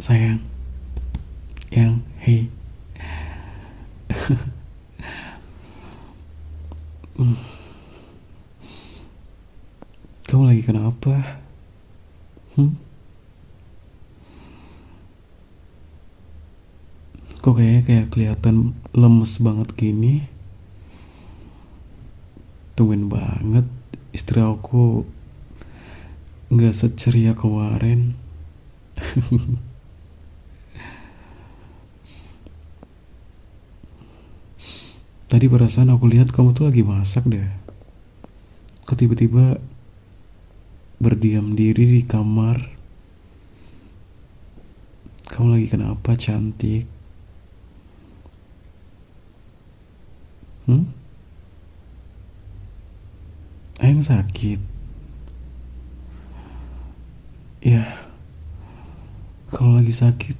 Sayang, yang, hey, kamu lagi kenapa? Hmm? Kok kayaknya kayak kelihatan lemes banget gini? Tumben banget, istri aku nggak seceria kemarin. Tadi perasaan aku lihat kamu tuh lagi masak deh. Kok tiba-tiba berdiam diri di kamar? Kamu lagi kenapa, cantik? Hmm? Ayang sakit. Ya, kalau lagi sakit,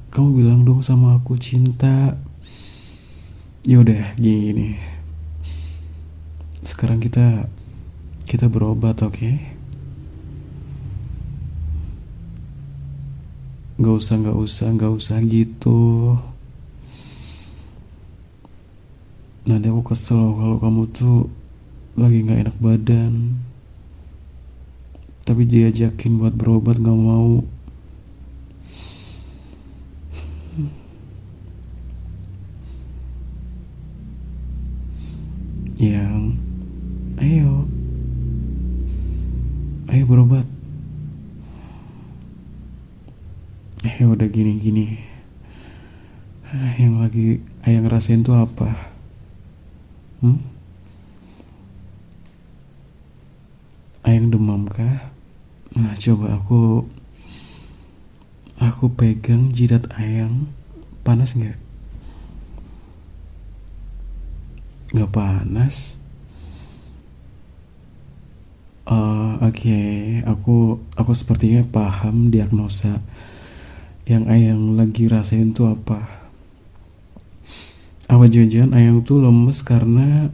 kamu bilang dong sama aku, cinta. Yaudah, gini. Sekarang kita berobat, oke? Okay? Gak usah gitu. Nanti aku kesel loh kalau kamu tuh lagi gak enak badan. Tapi diajakin buat berobat gak mau. Yang, ayo, ayo berobat. Udah gini. Yang lagi ayang rasain tuh apa? Hmm? Ayang demam kah? Nah, coba aku pegang jidat ayang. Panas nggak? Nggak panas. Oke. Aku sepertinya paham diagnosa yang ayang lagi rasain tuh apa. Apa jangan-jangan ayang tuh lemes karena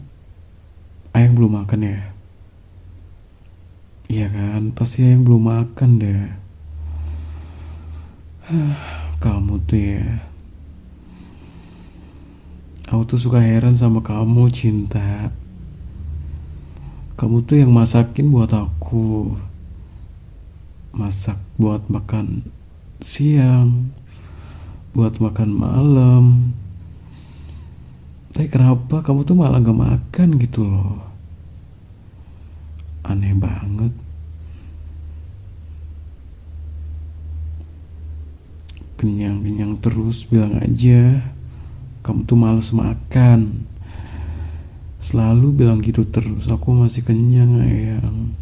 ayang belum makan ya? Iya kan, pasti ayang belum makan deh. Kamu tuh ya, aku tuh suka heran sama kamu, cinta. Kamu tuh yang masakin buat aku, masak buat makan siang, buat makan malam. Tapi kenapa kamu tuh malah gak makan gitu loh? Aneh banget. Kenyang-kenyang terus bilang aja. Kamu tuh males makan. Selalu bilang gitu terus. Aku masih kenyang, ayang.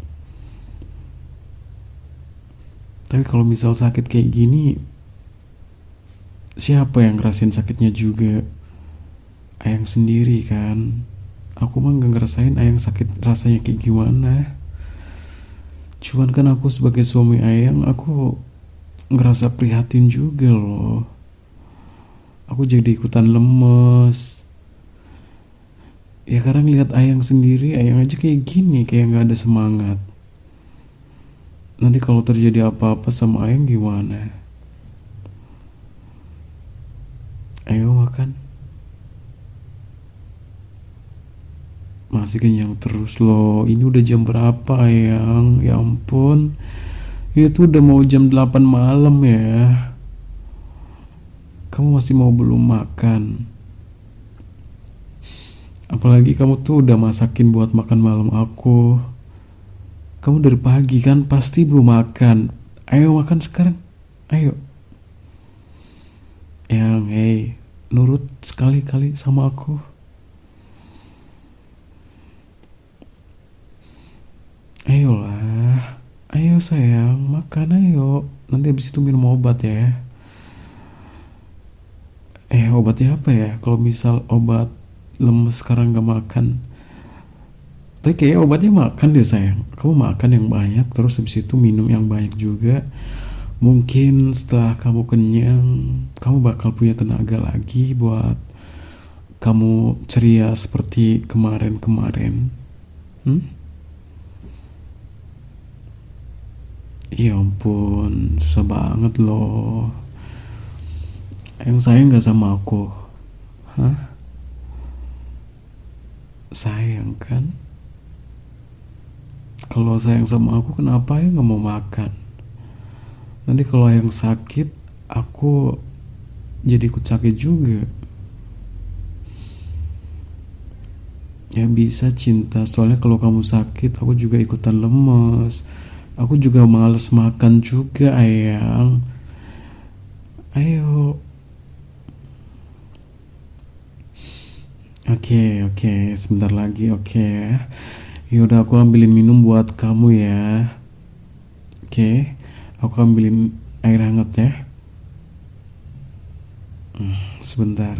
Tapi kalau misal sakit kayak gini, siapa yang ngerasain sakitnya juga? Ayang sendiri kan. Aku mah gak ngerasain ayang sakit rasanya kayak gimana. Cuman kan aku sebagai suami ayang, aku ngerasa prihatin juga loh. Aku jadi ikutan lemes. Ya karena ngeliat ayang sendiri, ayang aja kayak gini, kayak gak ada semangat. Nanti kalau terjadi apa-apa sama ayang gimana? Ayo makan. Masih kenyang terus loh. Ini udah jam berapa, ayang? Ya ampun. Itu udah mau jam 8 malam ya. Kamu masih mau belum makan? Apalagi kamu tuh udah masakin buat makan malam aku. Kamu dari pagi kan pasti belum makan. Ayo makan sekarang. Ayo. Yang, hey, nurut sekali-kali sama aku. Ayolah. Ayo sayang, makan ayo. Nanti habis itu minum obat ya. Obatnya apa ya? Kalau misal obat lemes sekarang gak makan. Tapi kayaknya obatnya makan deh sayang. Kamu makan yang banyak, terus habis itu minum yang banyak juga. Mungkin setelah kamu kenyang, kamu bakal punya tenaga lagi buat kamu ceria seperti kemarin-kemarin. Hmm? Ya ampun, susah banget loh. Ayang sayang gak sama aku? Hah? Sayang kan? Kalau sayang sama aku kenapa ya gak mau makan? Nanti kalau yang sakit, aku jadi ikut sakit juga. Ya bisa cinta, soalnya kalau kamu sakit aku juga ikutan lemes. Aku juga males makan juga ayang. Ayo. Oke, sebentar lagi oke. Yaudah aku ambilin minum buat kamu ya. Oke, aku ambilin air hangat ya. Sebentar.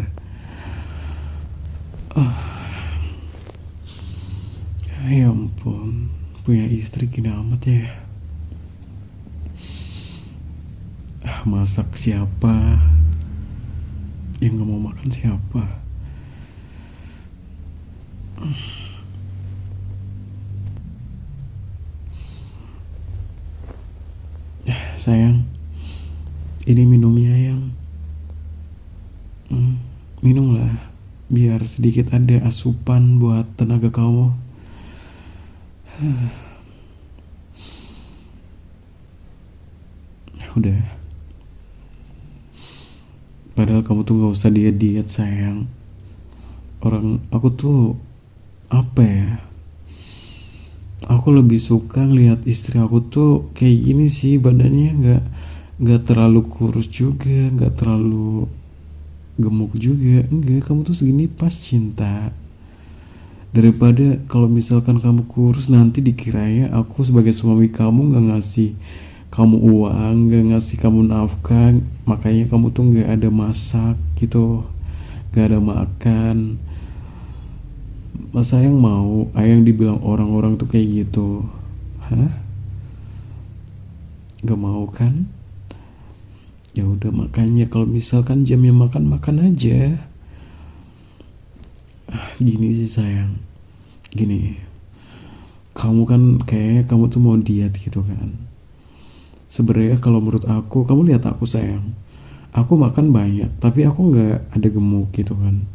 Ya ampun, punya istri gini amat ya. Masak siapa? Yang gak mau makan siapa? Sayang, ini minumnya yang minumlah biar sedikit ada asupan buat tenaga kamu. Udah, padahal kamu tuh gak usah diet-diet sayang. Aku tuh apa ya, aku lebih suka ngeliat istri aku tuh kayak gini sih, badannya nggak terlalu kurus juga, nggak terlalu gemuk juga, enggak, kamu tuh segini pas cinta. Daripada kalau misalkan kamu kurus nanti dikiranya aku sebagai suami kamu nggak ngasih kamu uang, nggak ngasih kamu nafkah, makanya kamu tuh nggak ada masak gitu, nggak ada makan. Masa yang mau ayang dibilang orang-orang tuh kayak gitu? Hah? Gak mau kan? Ya udah, makanya kalau misalkan jamnya makan, makan aja. Gini sih sayang, gini, kamu kan kayaknya kamu tuh mau diet gitu kan. Sebenarnya kalau menurut aku, kamu lihat aku sayang, aku makan banyak tapi aku nggak ada gemuk gitu kan.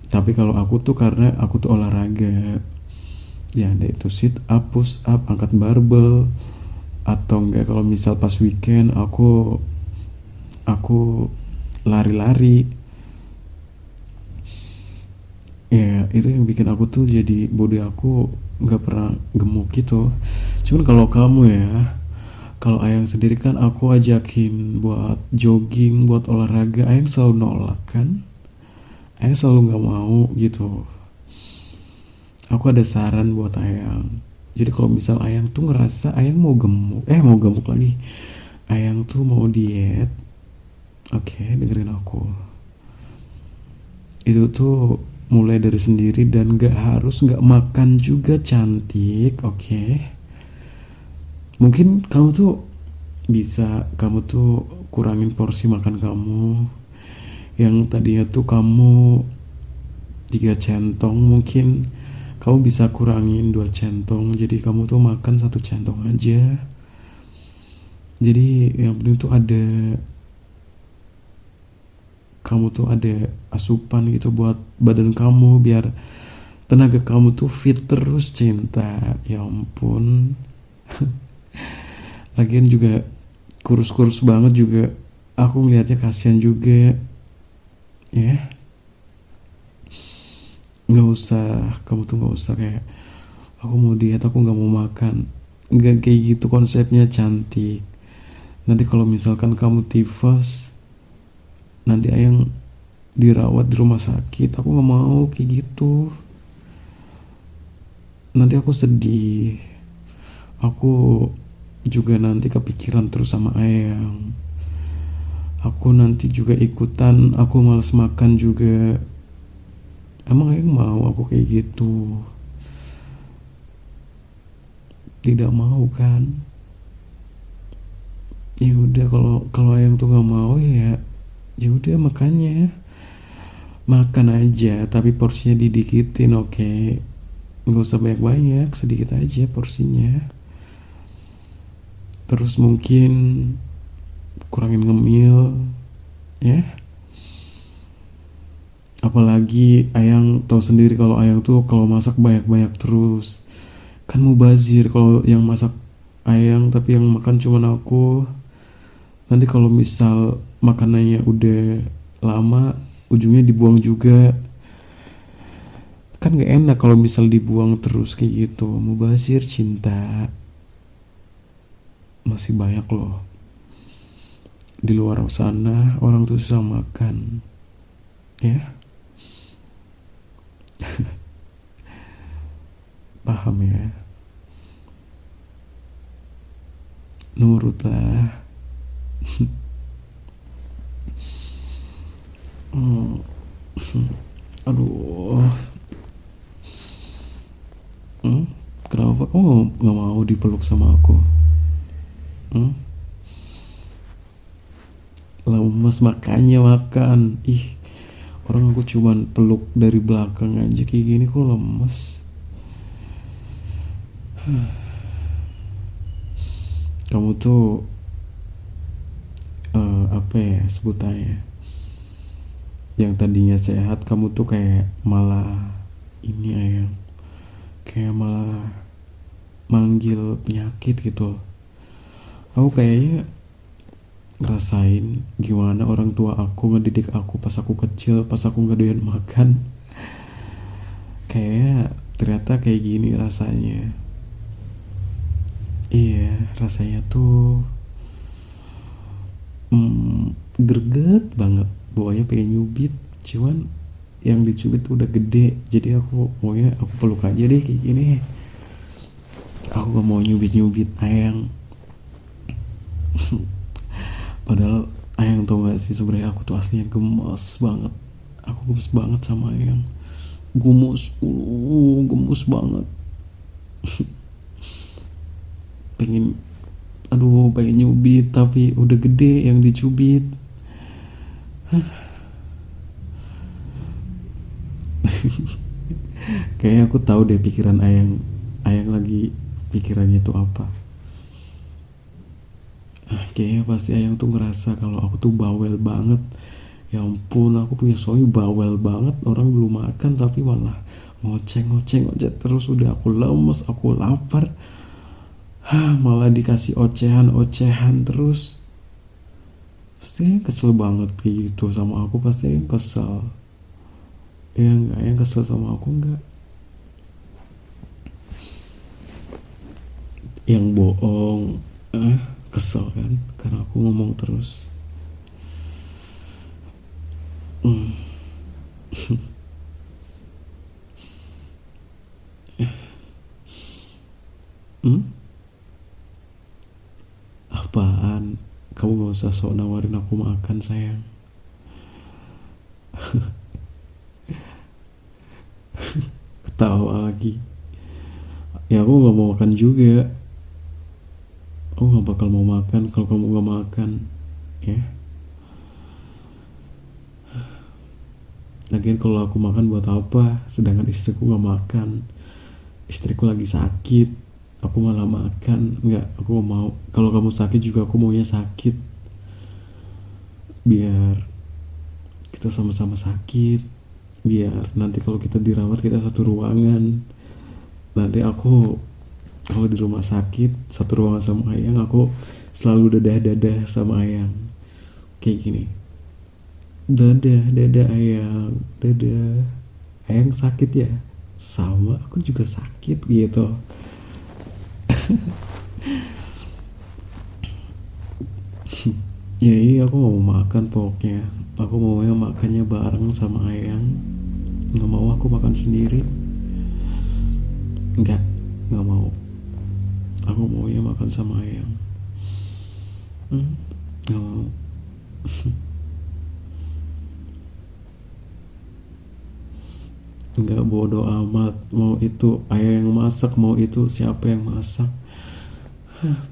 Tapi kalau aku tuh karena aku tuh olahraga, ya ada itu sit up, push up, angkat barbel, atau enggak kalau misal pas weekend aku lari-lari. Ya itu yang bikin aku tuh jadi body aku nggak pernah gemuk gitu. Cuman kalau kamu ya, kalau ayang sendiri kan aku ajakin buat jogging, buat olahraga, ayang selalu nolak kan. Ayang selalu nggak mau gitu. Aku ada saran buat ayang. Jadi kalau misal ayang tuh ngerasa ayang mau gemuk lagi, ayang tuh mau diet, oke, dengerin aku. Itu tuh mulai dari sendiri dan gak makan juga cantik, oke. Mungkin kamu tuh kamu tuh kurangin porsi makan kamu. Yang tadinya tuh kamu 3 centong, mungkin kamu bisa kurangin 2 centong. Jadi kamu tuh makan 1 centong aja. Jadi yang penting tuh kamu tuh ada asupan gitu buat badan kamu, biar tenaga kamu tuh fit terus cinta. Ya ampun. Lagian juga kurus-kurus banget juga, aku ngelihatnya kasihan juga ya. Nggak usah, kamu tuh nggak usah kayak aku mau diet, aku nggak mau makan, nggak kayak gitu konsepnya cantik. Nanti kalau misalkan kamu tifus, nanti ayang dirawat di rumah sakit, aku nggak mau kayak gitu. Nanti aku sedih, aku juga nanti kepikiran terus sama ayang. Aku nanti juga ikutan, aku males makan juga. Emang ayang mau aku kayak gitu? Tidak mau kan? Ya udah, kalau ayang tuh nggak mau ya, ya udah makanya makan aja tapi porsinya didikitin, oke. Nggak usah banyak-banyak, sedikit aja porsinya. Terus mungkin kurangin ngemil ya. Apalagi Ayang tahu sendiri kalau Ayang tuh kalau masak banyak-banyak terus. Kan mubazir kalau yang masak Ayang tapi yang makan cuman aku. Nanti kalau misal makanannya udah lama, ujungnya dibuang juga. Kan gak enak kalau misal dibuang terus kayak gitu. Mubazir cinta. Masih banyak loh. Di luar sana orang tuh susah makan. Ya, paham ya. Nurutlah. Hmm, aduh. Hmm? Kenapa kamu nggak mau dipeluk sama aku? Hmm? Lemes makanya makan. Ih, orang aku cuman peluk dari belakang aja kayak gini kok lemes. Kamu tuh apa ya sebutannya? Yang tadinya sehat kamu tuh kayak malah ini Ayang. Kayak malah manggil penyakit gitu. Aku kayaknya ngerasain gimana orang tua aku ngedidik aku pas aku kecil, pas aku nggak doyan makan. Kayak ternyata kayak gini rasanya. Iya, rasanya tuh greget banget. Bawahnya pengen nyubit, cuman yang dicubit tuh udah gede. Jadi aku maunya aku peluk aja deh kayak gini. Aku gak mau nyubit-nyubit Ayang. Padahal Ayang tau gak sih sebenarnya aku tuh aslinya gemes banget. Aku gemes banget sama Ayang. Gemes banget. Pengen, aduh pengen nyubit tapi udah gede yang dicubit. Kayaknya aku tahu deh pikiran Ayang. Ayang lagi pikirannya tuh apa. Kayaknya pasti Ayang tuh ngerasa kalau aku tuh bawel banget. Ya ampun, aku punya suami bawel banget. Orang belum makan tapi malah ngoceh terus. Udah aku lemes, aku lapar, malah dikasih ocehan terus. Pasti Ayang kesel banget kayak gitu sama aku. Pasti Ayang kesel. Ya enggak, Ayang kesel sama aku enggak? Yang bohong, kesel kan karena aku ngomong terus. Hmm? Apaan? Kamu gak usah sok nawarin aku makan sayang. Ketawa lagi. Ya aku gak mau makan juga. Aku gak bakal mau makan kalau kamu gak makan. Ya. Lagian kalau aku makan buat apa? Sedangkan istriku gak makan. Istriku lagi sakit. Aku malah makan. Enggak, aku gak mau. Kalau kamu sakit juga aku maunya sakit. Biar kita sama-sama sakit. Biar nanti kalau kita dirawat kita satu ruangan. Nanti aku kalau di rumah sakit satu ruangan sama Ayang, aku selalu dadah sama Ayang kayak gini. Dadah Ayang, dadah. Ayang sakit ya? Sama, aku juga sakit gitu. Ya iya, aku mau makan pokoknya. Aku maunya makannya bareng sama Ayang. Nggak mau aku makan sendiri. Nggak mau. Aku maunya makan sama Ayang. Nggak mau. Nggak, bodo amat. Mau itu Ayang yang masak, mau itu siapa yang masak.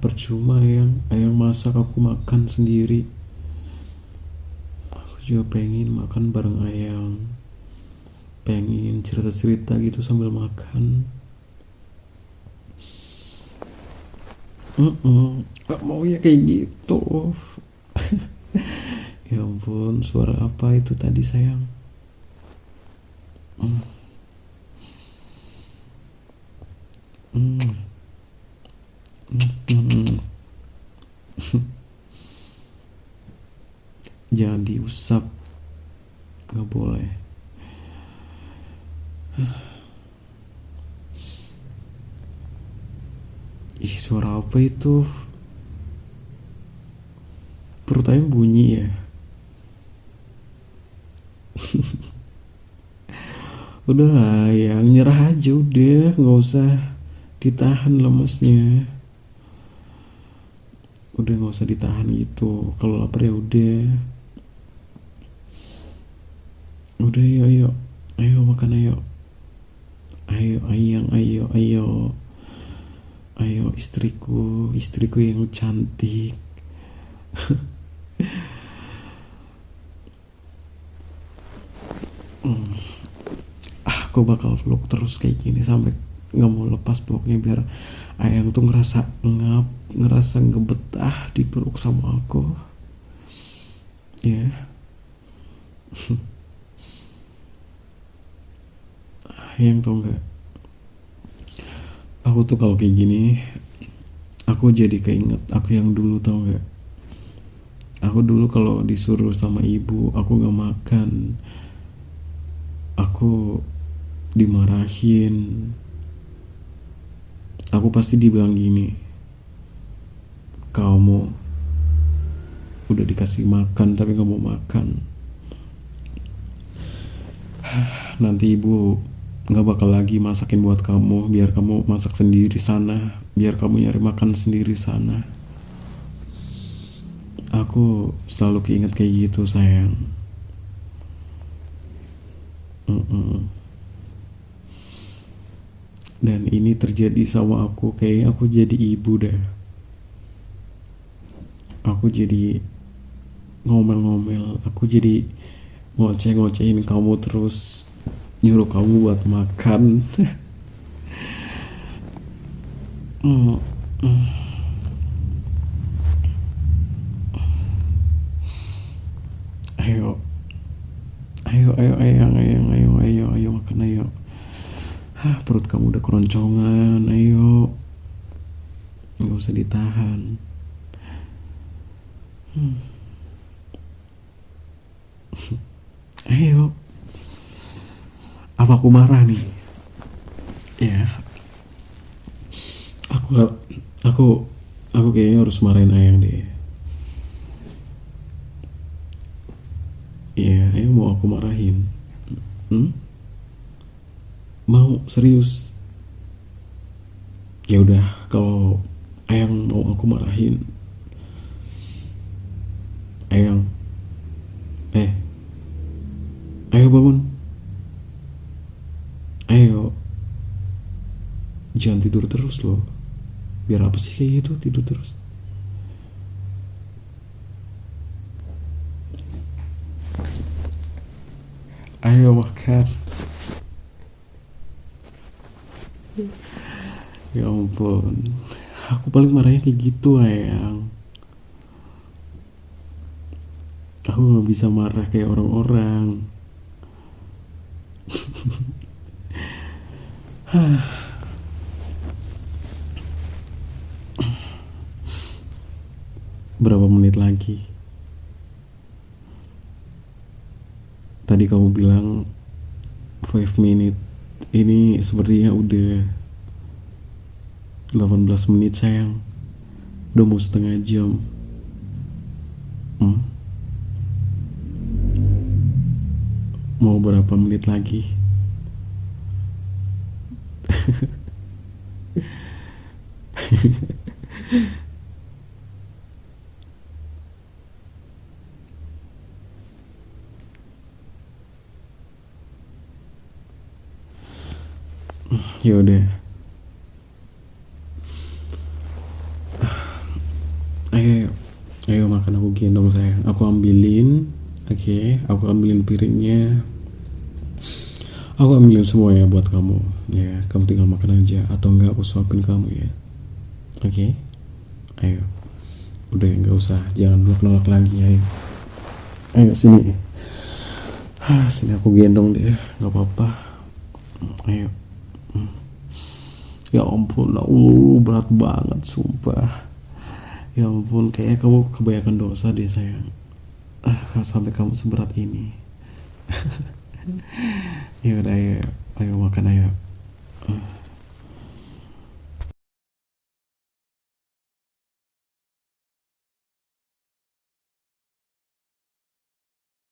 Percuma Ayang masak, aku makan sendiri. Aku juga pengen makan bareng Ayang. Pengen cerita-cerita gitu sambil makan. Gak mau ya kayak gitu. Ya ampun, suara apa itu tadi sayang? Mm, mm, mm. Jangan diusap, nggak boleh. Ih, suara apa itu? Perut ayam bunyi ya? Udahlah yang nyerah aja udah, nggak usah ditahan lemesnya. Udah nggak usah ditahan gitu. Kalau lapar ya udah. Udah ayo ayo. Ayo makan ayo. Ayo ayang ayo ayo. Ayo istriku, istriku yang cantik. Aku bakal peluk terus kayak gini sampai nggak mau lepas peluknya, biar ayang tuh ngerasa ngap, ngerasa ngebetah dipeluk sama aku. Ya, ayang tau nggak? Aku tuh kalau kayak gini, aku jadi keinget aku yang dulu tau nggak? Aku dulu kalau disuruh sama ibu, aku nggak makan, aku dimarahin. Aku pasti dibilang gini, kamu udah dikasih makan tapi gak mau makan, nanti ibu gak bakal lagi masakin buat kamu, biar kamu masak sendiri sana, biar kamu nyari makan sendiri sana. Aku selalu keinget kayak gitu sayang. Dan ini terjadi sama aku, kayak aku jadi ibu dah. Aku jadi ngomel-ngomel, aku jadi ngoceh-ngocehin kamu terus, nyuruh kamu buat makan. Mm, mm. Ayo, ayo, ayo, ayang, ayang, ayo, ayo, ayo makan ayo. Hah, perut kamu udah keroncongan, ayo, nggak usah ditahan. Ayo, apa aku marah nih? Ya, aku, aku, aku kayaknya harus marahin ayang deh. Iya, ayo mau aku marahin? Hmm? Mau serius? Ya udah, kalau ayang mau aku marahin, ayang, eh, ayo bangun, ayo, jangan tidur terus loh. Biar apa sih kayak gitu tidur terus? Ayo makan. Ya ampun, aku paling marahnya kayak gitu ayang. Aku nggak bisa marah kayak orang-orang. Berapa menit lagi? Tadi kamu bilang 5 minute. Ini sepertinya udah 18 menit sayang. Udah mau setengah jam. Hmm? Mau berapa menit lagi? Ya udah, ayo, ayo makan, aku gendong sayang. Aku ambilin, oke, aku ambilin piringnya. Aku ambilin semua ya buat kamu. Ya, kamu tinggal makan aja, atau enggak aku suapin kamu ya. Oke? Ayo, udah nggak usah, jangan nolak-nolak lagi. Ayo sini. Sini aku gendong deh, nggak apa-apa. Ayo. Ya ampun, berat banget sumpah. Ya ampun, kayaknya kamu kebanyakan dosa deh sayang. Sampai kamu seberat ini. Ya udah, ayo makan, ayo.